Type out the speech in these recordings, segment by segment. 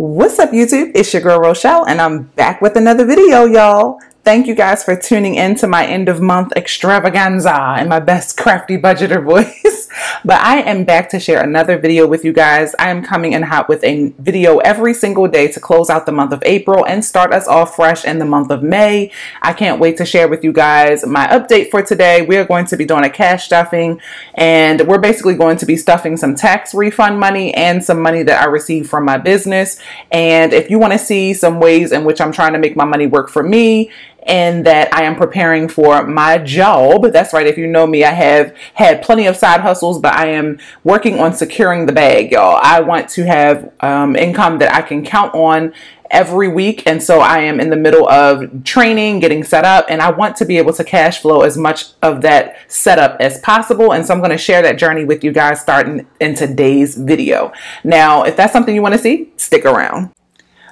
What's up, YouTube? It's your girl Rochelle, and I'm back with another video, y'all. Thank you guys for tuning in to my end of month extravaganza in my best crafty budgeter voice. But I am back to share another video with you guys. I am coming in hot with a video every single day to close out the month of April and start us off fresh in the month of May. I can't wait to share with you guys my update for today. We are going to be doing a cash stuffing, and we're basically going to be stuffing some tax refund money and some money that I received from my business. And if you want to see some ways in which I'm trying to make my money work for me and that I am preparing for my job. That's right. If you know me, I have had plenty of side hustles, but I am working on securing the bag, y'all. I want to have income that I can count on every week. And so I am in the middle of training, getting set up, and I want to be able to cash flow as much of that setup as possible. And so I'm going to share that journey with you guys starting in today's video. Now, if that's something you want to see, stick around.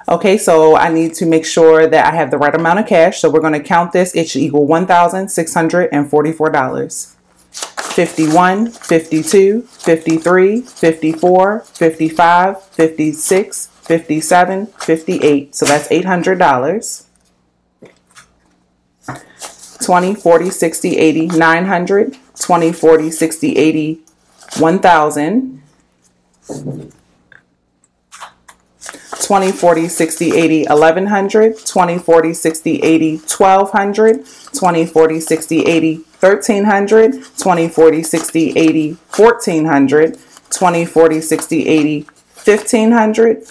Okay, so I need to make sure that I have the right amount of cash. So we're going to count this. It should equal $1,644. 51, 52, 53, 54, 55, 56, 57, 58. So that's $800. 20, 40, 60, 80, 900. 20, 40, 60, 80, 1,000. 20, 40, 60, 80, 1100, 20, 40, 60, 80, 1200, 20, 40, 60, 80, 1300, 20, 40, 60, 80, 1400, 20, 40, 60, 80, 1500,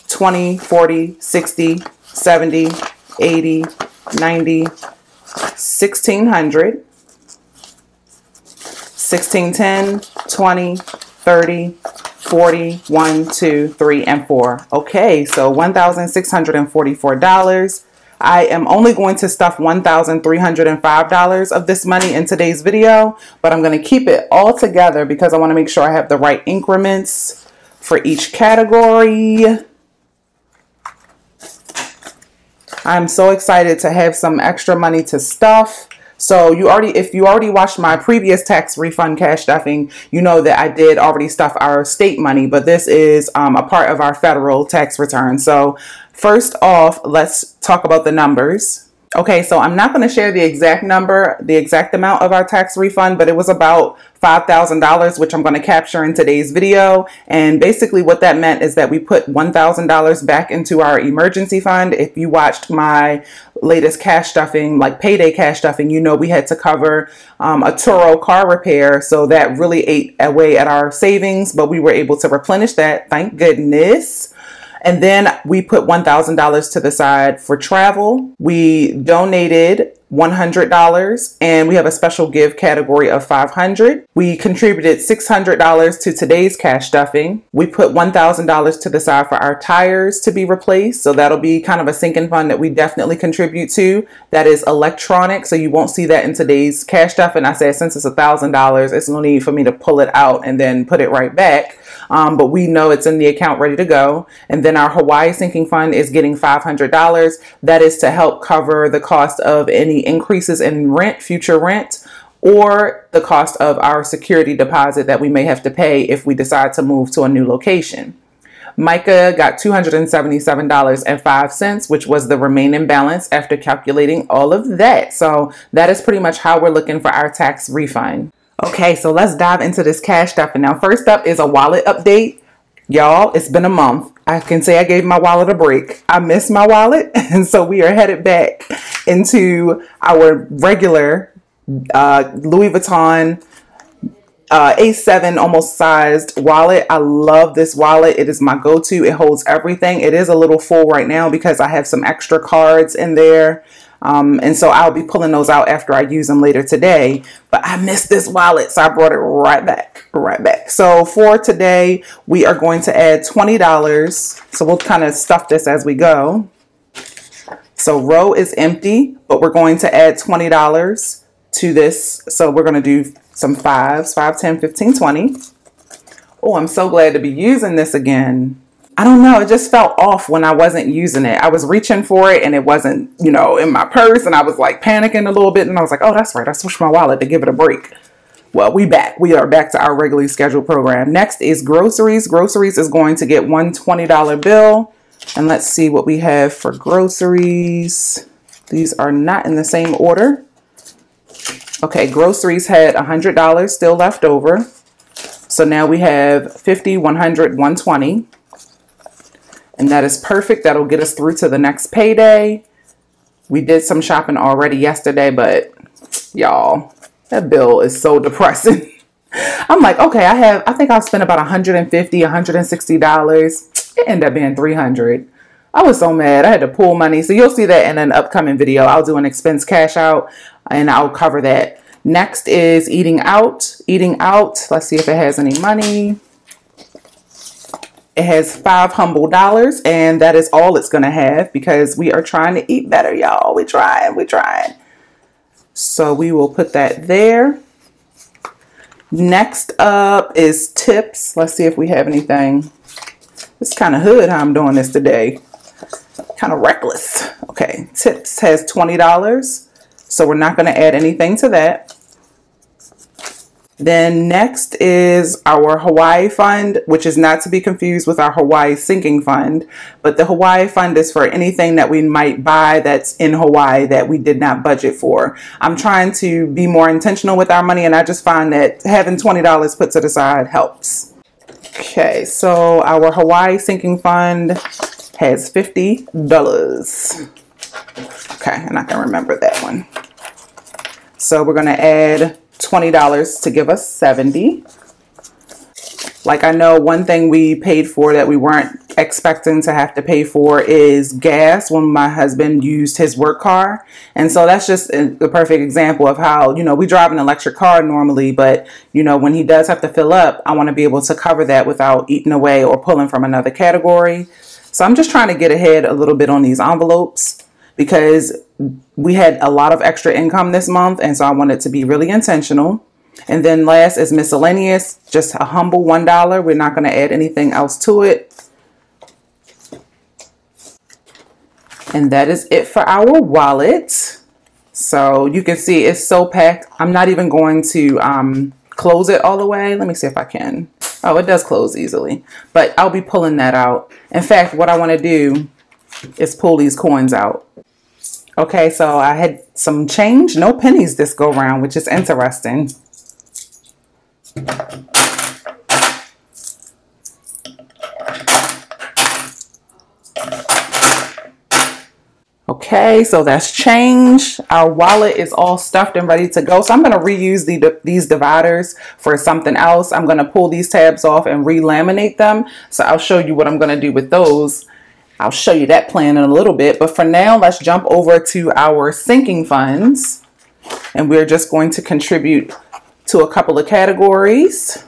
20, 40, 60, 70, 80, 90, 1600, 16, 10, 20, 30, 40, 1, 2, 3, and 4. Okay, so $1,644. I am only going to stuff $1,305 of this money in today's video, but I'm going to keep it all together because I want to make sure I have the right increments for each category. I'm so excited to have some extra money to stuff. So if you already watched my previous tax refund cash stuffing, you know that I did already stuff our state money, but this is a part of our federal tax return. So first off, let's talk about the numbers. Okay, so I'm not going to share the exact number, the exact amount of our tax refund, but it was about $5,000, which I'm going to capture in today's video. And basically what that meant is that we put $1,000 back into our emergency fund. If you watched my latest cash stuffing, like payday cash stuffing, you know we had to cover a Turo car repair. So that really ate away at our savings, but we were able to replenish that, thank goodness. And then we put $1,000 to the side for travel. We donated $100, and we have a special give category of $500. We contributed $600 to today's cash stuffing. We put $1,000 to the side for our tires to be replaced. So that'll be kind of a sinking fund that we definitely contribute to. That is electronic, so you won't see that in today's cash stuffing. I said since it's $1,000, it's no need for me to pull it out and then put it right back. But we know it's in the account ready to go. And then our Hawaii sinking fund is getting $500. That is to help cover the cost of any increases in rent, future rent, or the cost of our security deposit that we may have to pay if we decide to move to a new location. Micah got $277.05, which was the remaining balance after calculating all of that. So that is pretty much how we're looking for our tax refund. Okay, so let's dive into this cash stuffing. Now, first up is a wallet update. Y'all, it's been a month. I can say I gave my wallet a break. I missed my wallet, and so we are headed back into our regular Louis Vuitton A7 almost sized wallet. I love this wallet. It is my go-to. It holds everything. It is a little full right now because I have some extra cards in there. And so I'll be pulling those out after I use them later today, but I missed this wallet, so I brought it right back. So for today, we are going to add $20. So we'll kind of stuff this as we go. So row is empty, but we're going to add $20 to this. So we're going to do some fives, 5, 10, 15, 20. Oh, I'm so glad to be using this again. I don't know, it just felt off when I wasn't using it. I was reaching for it and it wasn't, you know, in my purse, and I was like panicking a little bit, and I was like, oh, that's right, I switched my wallet to give it a break. Well, we are back to our regularly scheduled program. Next is groceries. Groceries is going to get one $20 bill. And let's see what we have for groceries. These are not in the same order. Okay, groceries had $100 still left over. So now we have 50, 100, 120. And that is perfect. That'll get us through to the next payday. We did some shopping already yesterday, but y'all, that bill is so depressing. I'm like, okay, I think I'll spend about $150, $160. It ended up being $300. I was so mad. I had to pull money. So you'll see that in an upcoming video. I'll do an expense cash out and I'll cover that. Next is eating out. Eating out. Let's see if it has any money. It has $5 humble dollars, and that is all it's going to have because we are trying to eat better, y'all. We're trying. So we will put that there. Next up is tips. Let's see if we have anything. It's kind of hood how I'm doing this today. Kind of reckless. Okay, tips has $20, so we're not going to add anything to that. Then next is our Hawaii fund, which is not to be confused with our Hawaii sinking fund. But the Hawaii fund is for anything that we might buy that's in Hawaii that we did not budget for. I'm trying to be more intentional with our money, and I just find that having $20 put to the side helps. Okay, so our Hawaii sinking fund has $50. Okay, and I can remember that one. So we're going to add $20 to give us $70. Like, I know one thing we paid for that we weren't expecting to have to pay for is gas when my husband used his work car. And so that's just the perfect example of how, you know, we drive an electric car normally, but, you know, when he does have to fill up, I want to be able to cover that without eating away or pulling from another category. So I'm just trying to get ahead a little bit on these envelopes, because we had a lot of extra income this month, and so I wanted to be really intentional. And then last is miscellaneous, just a humble $1. We're not going to add anything else to it. And that is it for our wallet. So you can see it's so packed. I'm not even going to close it all the way. Let me see if I can. Oh, it does close easily, but I'll be pulling that out. In fact, what I want to do is pull these coins out. Okay, so I had some change, no pennies this go round, which is interesting. Okay, so that's change. Our wallet is all stuffed and ready to go. So I'm going to reuse these dividers for something else. I'm going to pull these tabs off and re-laminate them. So I'll show you what I'm going to do with those. I'll show you that plan in a little bit, but for now, let's jump over to our sinking funds, and we're just going to contribute to a couple of categories.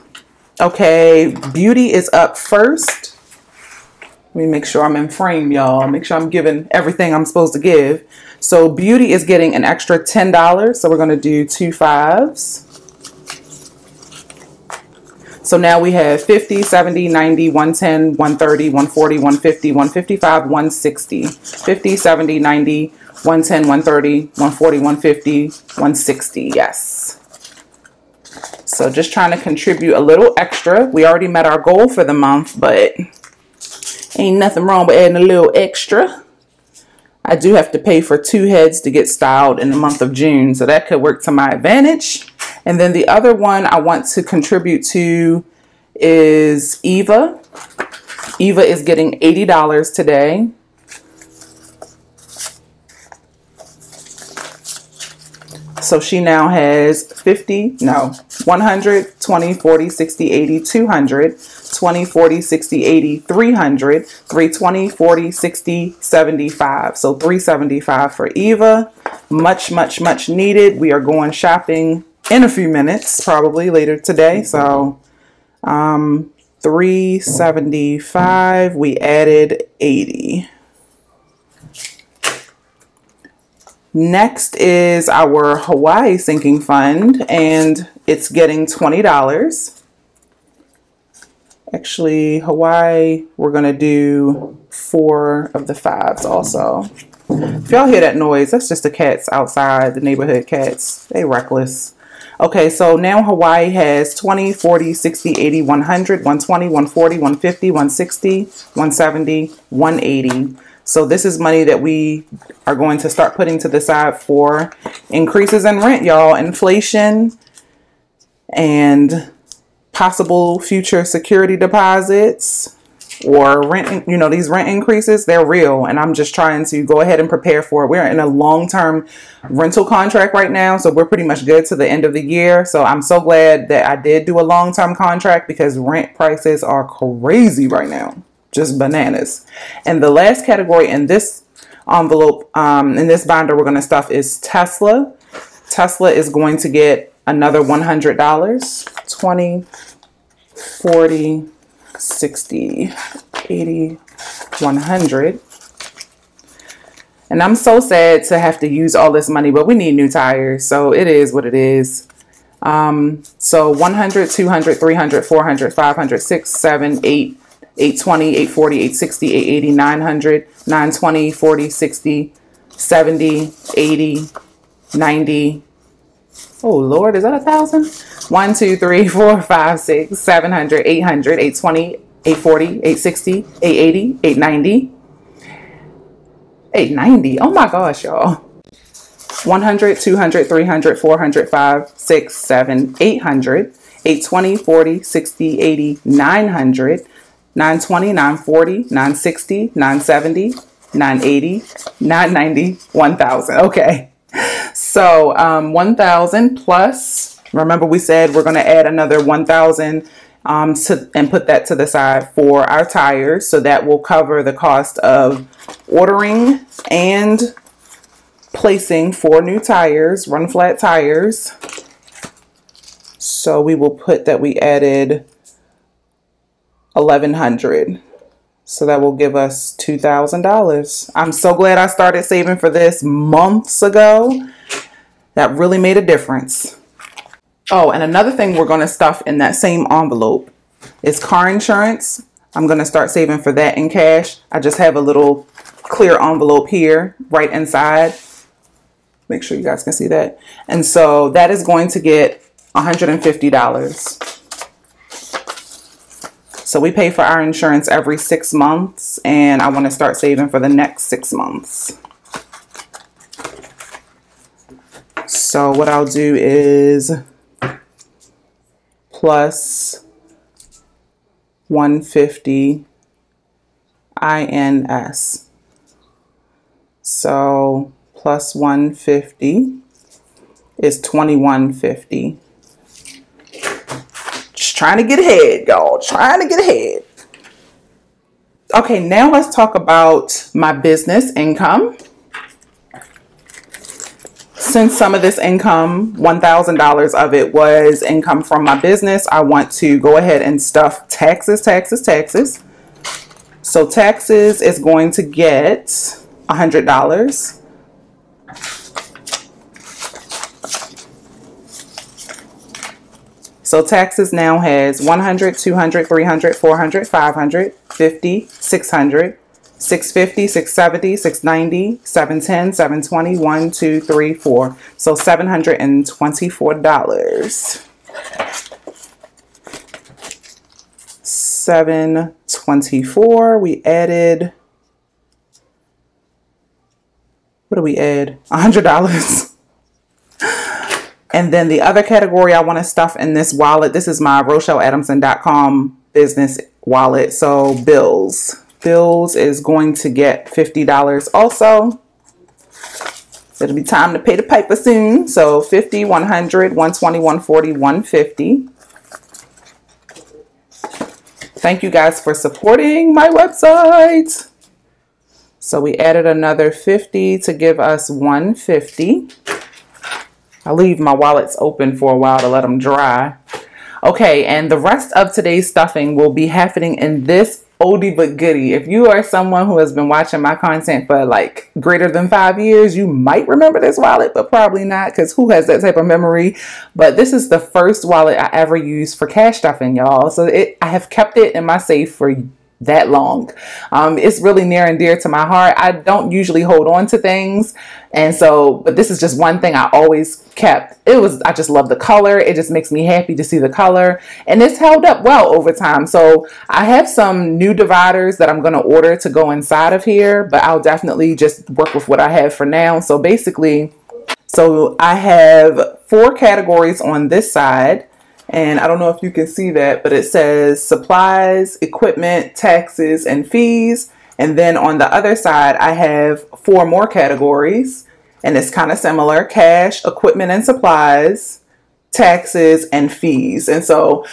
Okay, beauty is up first. Let me make sure I'm in frame, y'all. Make sure I'm giving everything I'm supposed to give. So beauty is getting an extra $10, so we're going to do 2 5s. So now we have 50, 70, 90, 110, 130, 140, 150, 155, 160. 50, 70, 90, 110, 130, 140, 150, 160. Yes. So just trying to contribute a little extra. We already met our goal for the month, but ain't nothing wrong with adding a little extra. I do have to pay for 2 heads to get styled in the month of June, so that could work to my advantage. And then the other one I want to contribute to is Eva. Eva is getting $80 today. So she now has 100, 20, 40, 60, 80, 200, 20, 40, 60, 80, 300, 320, 40, 60, 75. So 375 for Eva. Much, much, much needed. We are going shopping in a few minutes, probably later today. So 375, we added 80. Next is our Hawaii sinking fund, and it's getting $20. Actually, Hawaii, we're going to do 4 of the 5s also. If y'all hear that noise, that's just the cats outside, the neighborhood cats. They reckless. Okay, so now Hawaii has 20, 40, 60, 80, 100, 120, 140, 150, 160, 170, 180. So this is money that we are going to start putting to the side for increases in rent, y'all. Inflation and possible future security deposits or rent, you know, these rent increases, they're real. And I'm just trying to go ahead and prepare for it. We're in a long-term rental contract right now, so we're pretty much good to the end of the year. So I'm so glad that I did do a long-term contract because rent prices are crazy right now. Just bananas. And the last category in this envelope, in this binder we're going to stuff is Tesla. Tesla is going to get another $100. 20, 40, 60, 80, 100. And I'm so sad to have to use all this money, but we need new tires, so it is what it is. So 100, 200, 300, 400, 500, 6, 7, 8, 820, 840, 860, 880, 900, 920, 40, 60, 70, 80, 90. Oh Lord, is that 1,000? 1, 2, 3, 4, 5, 6, 700, 800, 820, 840, 860, 880, 890. 890. Oh my gosh, y'all. 100, 200, 300, 400, 5, 6, 7, 800, 820, 40, 60, 80, 900, 920, 940, 960, 970, 980, 990, 1,000. Okay. So 1,000 plus, remember we said we're going to add another 1,000 and put that to the side for our tires. So that will cover the cost of ordering and placing 4 new tires, run flat tires. So we will put that we added 1,100. So that will give us $2,000. I'm so glad I started saving for this months ago. That really made a difference. Oh, and another thing we're going to stuff in that same envelope is car insurance. I'm going to start saving for that in cash. I just have a little clear envelope here right inside. Make sure you guys can see that. And so that is going to get $150. So we pay for our insurance every 6 months, and I want to start saving for the next 6 months. So what I'll do is plus 150 INS. So plus 150 is 2150. Just trying to get ahead, y'all. Trying to get ahead. Okay, now let's talk about my business income. Since some of this income, $1,000 of it was income from my business, I want to go ahead and stuff taxes. So taxes is going to get $100. So taxes now has 100, 200, 300, 400, 500, 50, 600, 650, 670, 690, 710, 720, 1, 2, 3, 4. So $724. 724. We added, what do we add? $100. And then the other category I want to stuff in this wallet, this is my RochelleAdamson.com business wallet. So bills. Bills is going to get $50 also. It'll be time to pay the piper soon. So 50, 100, 120, 140, 150. Thank you guys for supporting my website. So we added another 50 to give us 150. I'll leave my wallets open for a while to let them dry. Okay, and the rest of today's stuffing will be happening in this oldie but goodie. If you are someone who has been watching my content for like greater than 5 years, you might remember this wallet, but probably not, because who has that type of memory? But this is the first wallet I ever used for cash stuffing, y'all. So I have kept it in my safe for that long. It's really near and dear to my heart. I don't usually hold on to things. And so, but this is just one thing I always kept. I just love the color. It just makes me happy to see the color. And it's held up well over time. So I have some new dividers that I'm going to order to go inside of here, but I'll definitely just work with what I have for now. So basically, I have 4 categories on this side. And I don't know if you can see that, but it says supplies, equipment, taxes, and fees. And then on the other side, I have 4 more categories. And it's kind of similar: cash, equipment and supplies, taxes, and fees. And so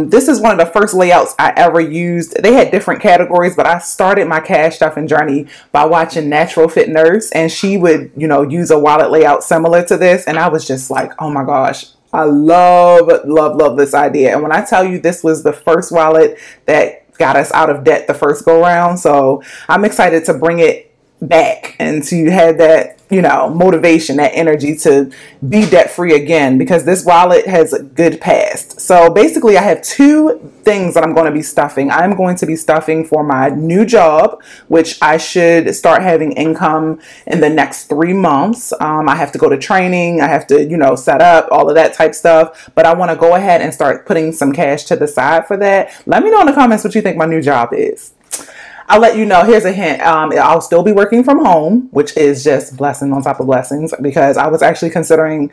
this is one of the first layouts I ever used. They had different categories, but I started my cash stuffing journey by watching Natural Fit Nurse. And she would, use a wallet layout similar to this. And I was just like, oh my gosh, I love, love, love this idea. And when I tell you, this was the first wallet that got us out of debt the first go round. So I'm excited to bring it back and to have that, motivation, that energy to be debt free again, because this wallet has a good past. So basically I have 2 things that I'm going to be stuffing. I'm going to be stuffing for my new job, which I should start having income in the next 3 months. I have to go to training. I have to, set up all of that type stuff, but I want to go ahead and start putting some cash to the side for that. Let me know in the comments what you think my new job is. I'll let you know. Here's a hint. I'll still be working from home, which is just blessing on top of blessings, because I was actually considering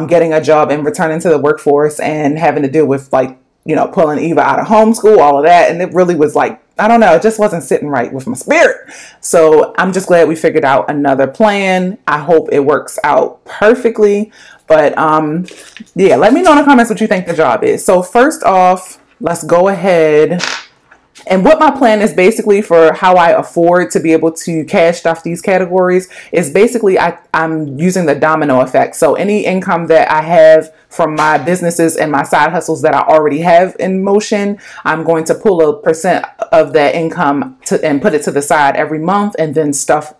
getting a job and returning to the workforce and having to deal with pulling Eva out of homeschool, all of that. And it really was I don't know, it just wasn't sitting right with my spirit. So I'm just glad we figured out another plan. I hope it works out perfectly. But yeah, let me know in the comments what you think the job is. So first off, let's go ahead. And what my plan is basically for how I afford to be able to cash stuff these categories is basically I'm using the domino effect. So any income that I have from my businesses and my side hustles that I already have in motion, I'm going to pull a percent of that income and put it to the side every month, and then stuff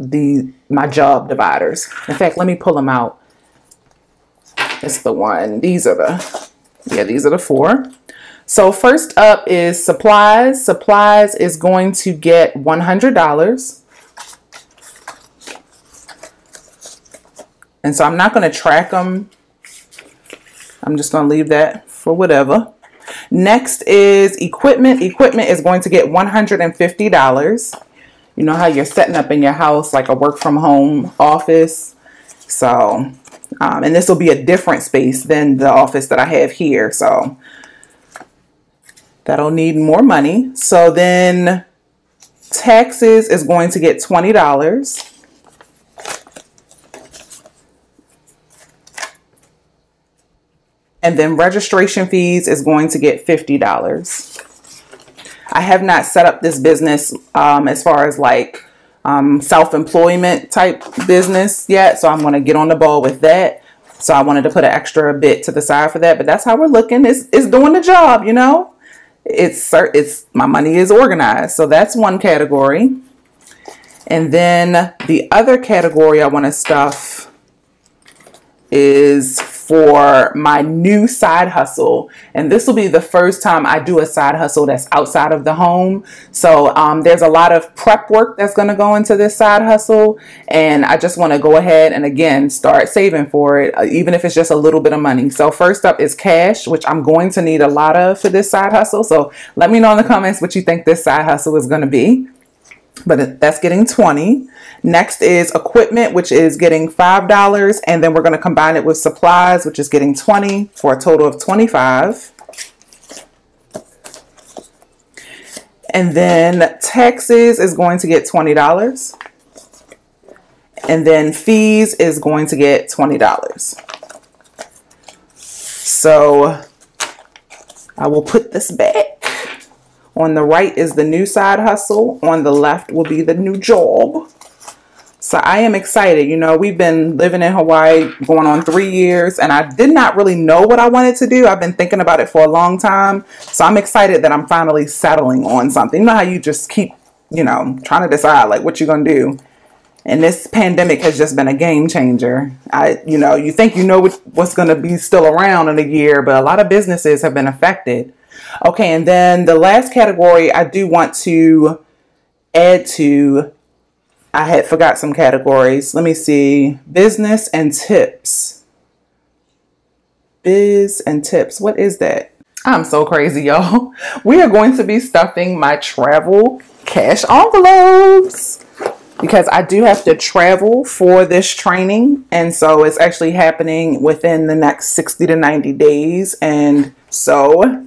my job dividers. In fact, let me pull them out. It's the one. These are the 4. So first up is supplies. Supplies is going to get $100. And so I'm not going to track them. I'm just going to leave that for whatever. Next is equipment. Equipment is going to get $150. You know how you're setting up in your house like a work from home office. So, and this will be a different space than the office that I have here. So that'll need more money. So then taxes is going to get $20. And then registration fees is going to get $50. I have not set up this business as far as self-employment type business yet. So I'm going to get on the ball with that. So I wanted to put an extra bit to the side for that. But that's how we're looking. It's doing the job, It's my money is organized. So that's one category. And then the other category I want to stuff is for my new side hustle. And this will be the first time I do a side hustle that's outside of the home. So there's a lot of prep work that's going to go into this side hustle. And I just want to go ahead and again, start saving for it, even if it's just a little bit of money. So first up is cash, which I'm going to need a lot of for this side hustle. So let me know in the comments what you think this side hustle is going to be. But that's getting $20. Next is equipment, which is getting $5. And then we're going to combine it with supplies, which is getting $20 for a total of $25. And then taxes is going to get $20. And then fees is going to get $20. So I will put this back. On the right is the new side hustle. On the left will be the new job. So I am excited. We've been living in Hawaii going on 3 years, and I did not really know what I wanted to do. I've been thinking about it for a long time. So I'm excited that I'm finally settling on something. You know how you just keep, trying to decide what you're going to do. And this pandemic has just been a game changer. You think what's going to be still around in a year, but a lot of businesses have been affected. Okay, and then the last category I do want to add to, I had forgot some categories. Let me see. Business and tips. Biz and tips. What is that? I'm so crazy, y'all. We are going to be stuffing my travel cash envelopes because I do have to travel for this training. And so it's actually happening within the next 60 to 90 days. And so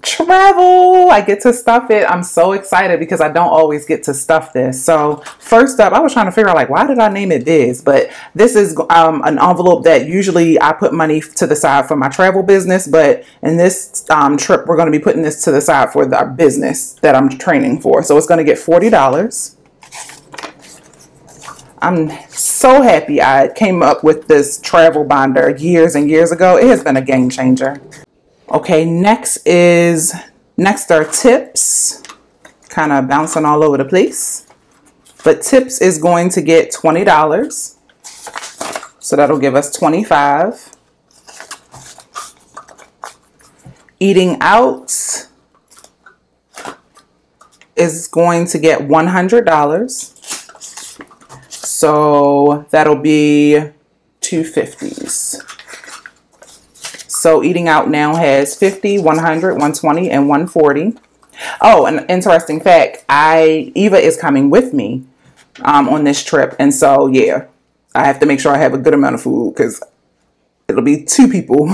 travel, I get to stuff it. I'm so excited because I don't always get to stuff this. So first up, I was trying to figure out like, why did I name it Biz? But this is an envelope that usually I put money to the side for my travel business. But in this trip, we're going to be putting this to the side for the business that I'm training for. So it's going to get $40. I'm so happy I came up with this travel binder years and years ago. It has been a game changer. Okay, next are tips, kind of bouncing all over the place. But tips is going to get $20. So that'll give us $25. Eating out is going to get $100. So that'll be $250s. So eating out now has 50, 100, 120, and 140. Oh, an interesting fact. Eva is coming with me on this trip. And so, yeah, I have to make sure I have a good amount of food because it'll be 2 people.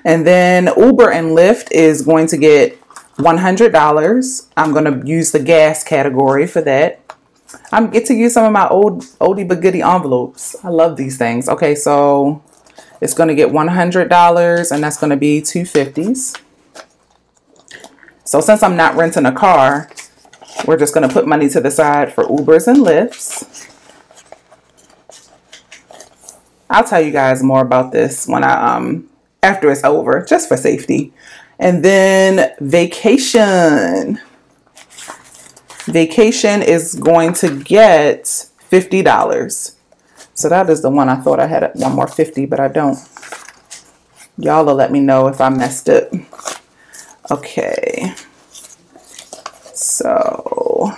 And then Uber and Lyft is going to get $100. I'm going to use the gas category for that. I get to use some of my oldie but goodie envelopes. I love these things. Okay, so it's going to get $100 and that's going to be $250s. So since I'm not renting a car, we're just going to put money to the side for Ubers and Lyfts. I'll tell you guys more about this when after it's over, just for safety. And then vacation. Vacation is going to get $50. So that is the one I thought I had one more 50, but I don't. Y'all will let me know if I messed up. Okay. So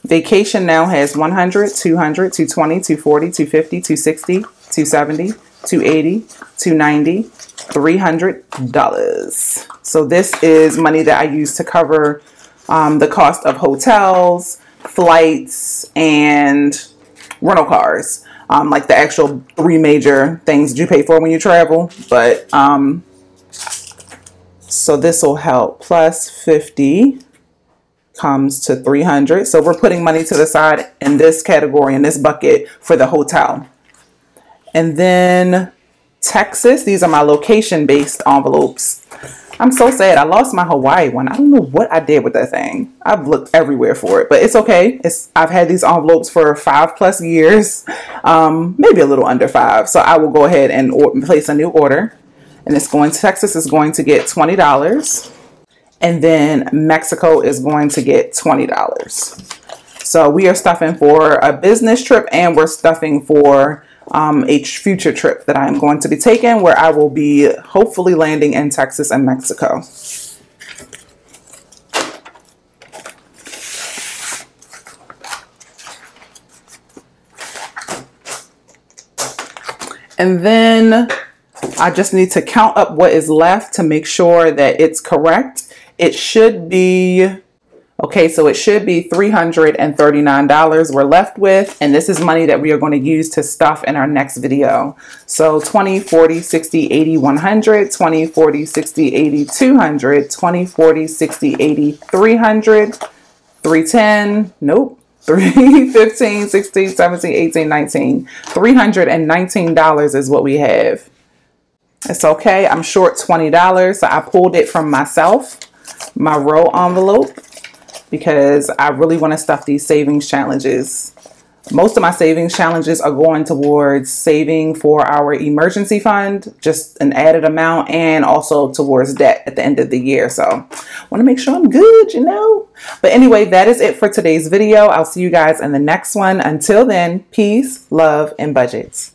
vacation now has 100, 200, 220, 240, 250, 260, 270, 280, 290, $300. So this is money that I use to cover the cost of hotels, flights, and rental cars. Like the actual 3 major things that you pay for when you travel. But so this will help. Plus 50 comes to 300. So we're putting money to the side in this category, in this bucket, for the hotel. And then Texas, these are my location-based envelopes. I'm so sad. I lost my Hawaii one. I don't know what I did with that thing. I've looked everywhere for it, but it's okay. I've had these envelopes for 5+ years, maybe a little under 5. So I will go ahead and place a new order. And Texas is going to get $20. And then Mexico is going to get $20. So we are stuffing for a business trip and we're stuffing for a future trip that I'm going to be taking where I will be hopefully landing in Texas and Mexico. And then I just need to count up what is left to make sure that it's correct. It should be okay, so it should be $339 we're left with, and this is money that we are going to use to stuff in our next video. So 20, 40, 60, 80, 100, 20, 40, 60, 80, 200, 20, 40, 60, 80, 300, 310, nope, 3, 15, 16, 17, 18, 19. $319 is what we have. It's okay, I'm short $20, so I pulled it from myself, my row envelope, because I really want to stuff these savings challenges. Most of my savings challenges are going towards saving for our emergency fund, just an added amount, and also towards debt at the end of the year. So I want to make sure I'm good, you know. But anyway, that is it for today's video. I'll see you guys in the next one. Until then, peace, love, and budgets.